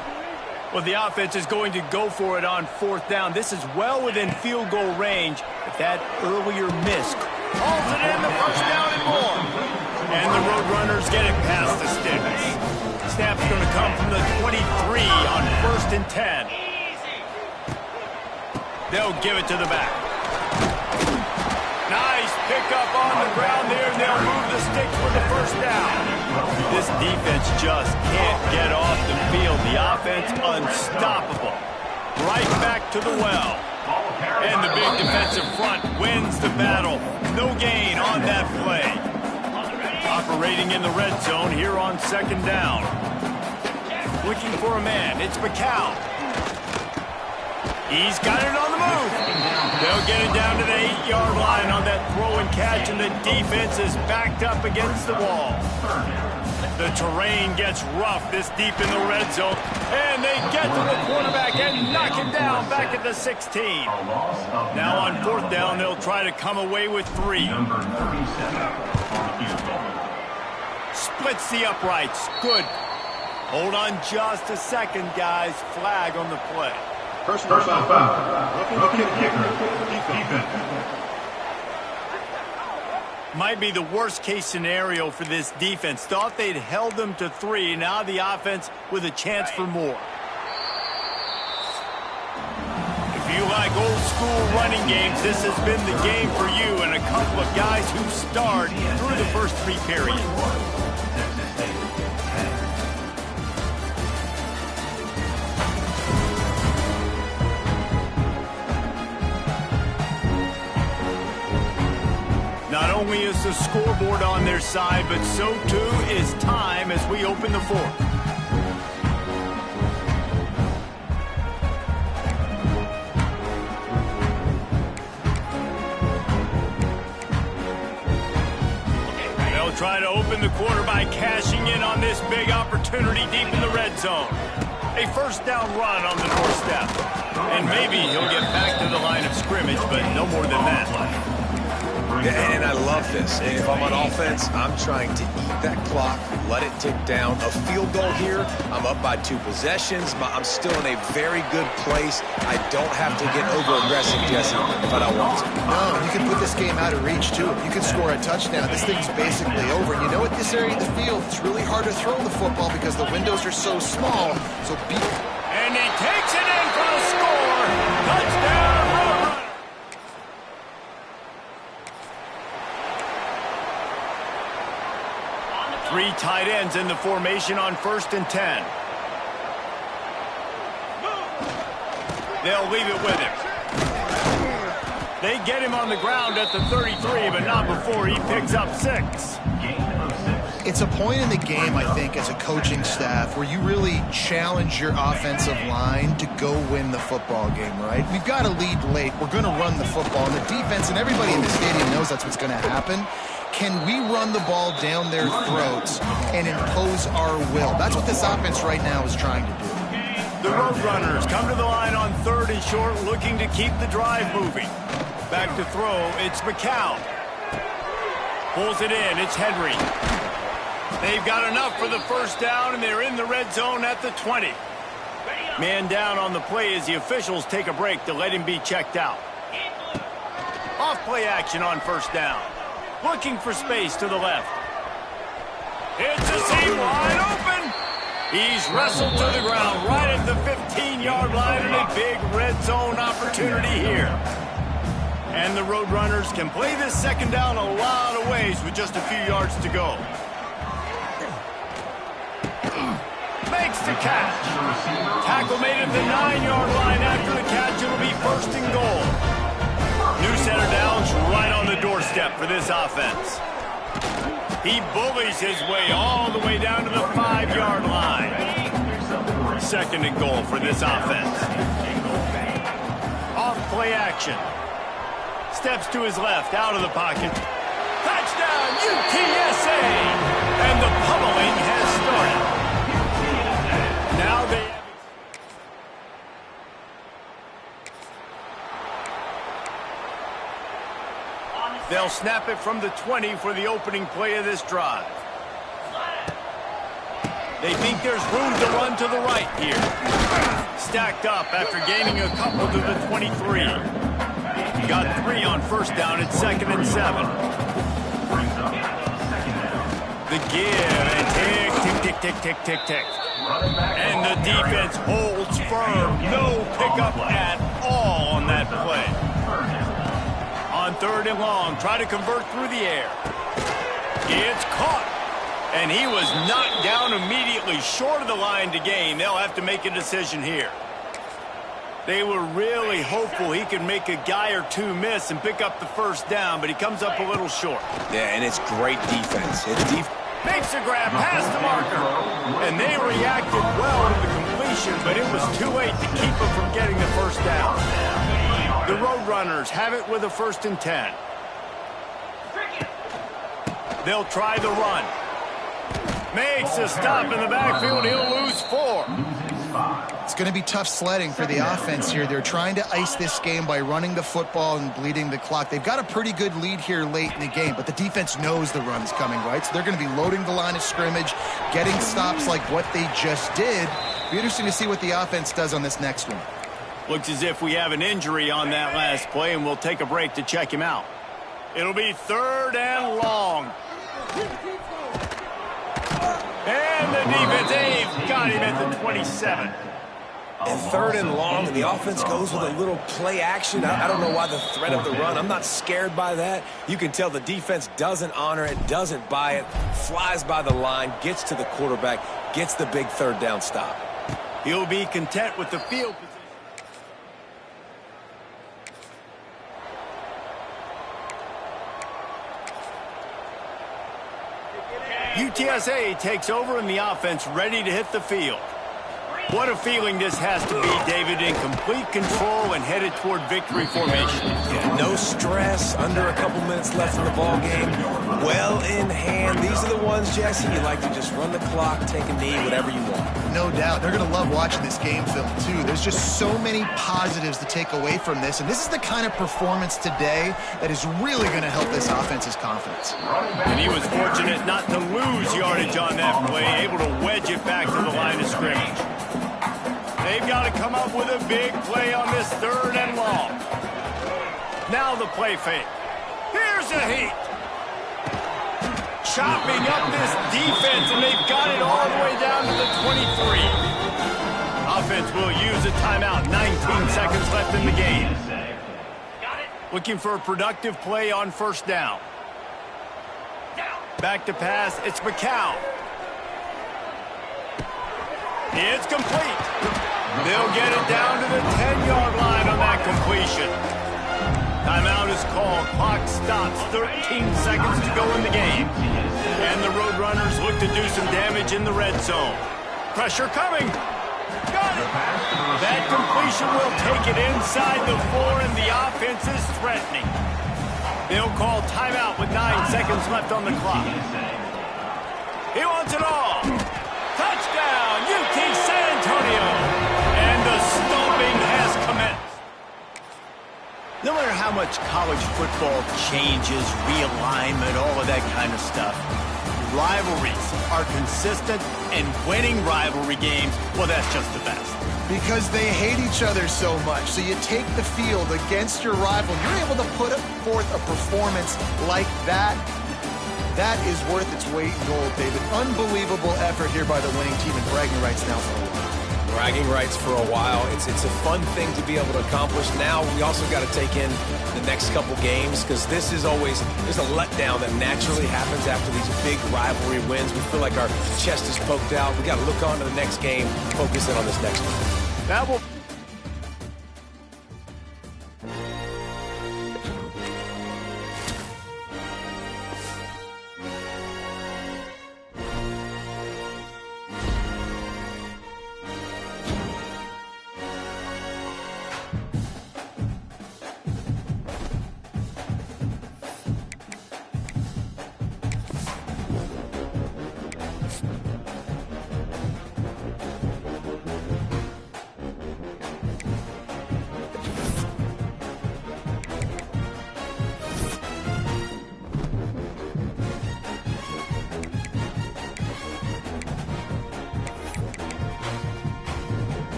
Well, the offense is going to go for it on fourth down. This is well within field goal range, but that earlier miss calls it in the first down and more. And the Roadrunners get it past the sticks. Snap's going to come from the 23 on 1st and 10. They'll give it to the back. Nice pickup on the ground there, and they'll move the sticks for the first down. This defense just can't get off the field. The offense unstoppable. Right back to the well. And the big defensive front wins the battle. No gain on that play. Operating in the red zone here on 2nd down. Looking for a man. It's McCown. He's got it on the move. They'll get it down to the 8-yard line on that throw and catch, and the defense is backed up against the wall. The terrain gets rough this deep in the red zone, and they get to the quarterback and knock him down back at the 16. Now on fourth down, they'll try to come away with 3. Splits the uprights. Good. Hold on just a second, guys. Flag on the play. Personal foul. Rookie kicker. Defense. Might be the worst-case scenario for this defense. Thought they'd held them to 3. Now the offense with a chance for more. If you like old-school running games, this has been the game for you and a couple of guys who starred through the first 3 periods. Not only is the scoreboard on their side, but so too is time as we open the 4th. They'll try to open the quarter by cashing in on this big opportunity deep in the red zone. A first down run on the doorstep. And maybe he'll get back to the line of scrimmage, but no more than that. And I love this. If I'm on offense, I'm trying to eat that clock, let it tick down. A field goal here, I'm up by 2 possessions. I'm still in a very good place. I don't have to get over-aggressive, Jesse, if I don't want to. No, you can put this game out of reach, too. If you can score a touchdown, this thing's basically over. And you know, at this area of the field, it's really hard to throw the football because the windows are so small. So and he takes it in for the score. Touchdown, Roadrunner. Three tight ends in the formation on 1st and 10. They'll leave it with him. They get him on the ground at the 33, but not before he picks up 6. It's a point in the game, I think, as a coaching staff where you really challenge your offensive line to go win the football game, right? We've got to lead late. We're going to run the football. And the defense and everybody in the stadium knows that's what's going to happen. Can we run the ball down their throats and impose our will? That's what this offense right now is trying to do. The Roadrunners come to the line on 3rd and short, looking to keep the drive moving. Back to throw, it's McCown. Pulls it in, it's Henry. They've got enough for the 1st down, and they're in the red zone at the 20. Man down on the play as the officials take a break to let him be checked out. Off play action on 1st down. Looking for space to the left. It's a seam wide open. He's wrestled to the ground right at the 15-yard line, and a big red zone opportunity here. And the Roadrunners can play this 2nd down a lot of ways with just a few yards to go. Makes the catch. Tackle made at the 9-yard line. After the catch, it'll be 1st and goal. New center down's right on the doorstep for this offense. He bullies his way all the way down to the 5-yard line. 2nd and goal for this offense. Off play action. Steps to his left, out of the pocket. Touchdown, UTSA! And the pummeling has started. Now they'll snap it from the 20 for the opening play of this drive. They think there's room to run to the right here. Stacked up after gaining a couple to the 23. Got 3 on 1st down at 2nd and 7. The give and tick, tick, tick, tick, tick, tick. And the defense holds firm. No pickup at all on that play. On 3rd and long, try to convert through the air. It's caught. And he was knocked down immediately short of the line to gain. They'll have to make a decision here. They were really hopeful he could make a guy or 2 miss and pick up the 1st down, but he comes up a little short. Yeah, and it's great defense. Makes a grab past the marker. And they reacted well to the completion, but it was too late to keep him from getting the 1st down. The Roadrunners have it with a 1st and 10. They'll try the run. Makes a stop in the backfield. He'll lose 4. It's going to be tough sledding for the offense here. They're trying to ice this game by running the football and bleeding the clock. They've got a pretty good lead here late in the game, but the defense knows the run is coming, right? So they're going to be loading the line of scrimmage, getting stops like what they just did. It'll be interesting to see what the offense does on this next one. Looks as if we have an injury on that last play, and we'll take a break to check him out. It'll be 3rd and long. And the defense got him at the 27. And 3rd and long, and the offense goes with a little play action. I don't know why the threat of the run. I'm not scared by that. You can tell the defense doesn't honor it, doesn't buy it, flies by the line, gets to the quarterback, gets the big 3rd down stop. He'll be content with the field position. UTSA takes over and the offense ready to hit the field. What a feeling this has to be, David, in complete control and headed toward victory formation. Yeah, no stress, under a couple minutes left in the ball game. Well in hand. These are the ones, Jesse, you like to just run the clock, take a knee, whatever you want. no doubt. They're going to love watching this game film, too. There's just so many positives to take away from this, and this is the kind of performance today that is really going to help this offense's confidence. And he was fortunate not to lose yardage on that play, able to wedge it back to the line of scrimmage. They've got to come up with a big play on this 3rd and long. Now the play fake. Here's a heat. Chopping up this defense, and they've got it all the way down to the 23. Offense will use a timeout. 19 seconds left in the game. Looking for a productive play on 1st down. Back to pass. It's McCown. It's complete. They'll get it down to the 10-yard line on that completion. Timeout is called. Clock stops. 13 seconds to go in the game. And the Roadrunners look to do some damage in the red zone. Pressure coming. Got it. That completion will take it inside the 4, and the offense is threatening. They'll call timeout with 9 seconds left on the clock. He wants it all. Touchdown, UT San Antonio. And the stomping has commenced. No matter how much college football changes, realignment, all of that kind of stuff, rivalries are consistent, and winning rivalry games, well, that's just the best. Because they hate each other so much. So you take the field against your rival. You're able to put forth a performance like that. That is worth its weight in gold, David. Unbelievable effort here by the winning team, and bragging rights now for a while. Bragging rights for a while. It's a fun thing to be able to accomplish. Now we also got to take in the next couple games, because this is always, there's a letdown that naturally happens after these big rivalry wins. We feel like our chest is poked out. We got to look on to the next game, focus in on this next one. That will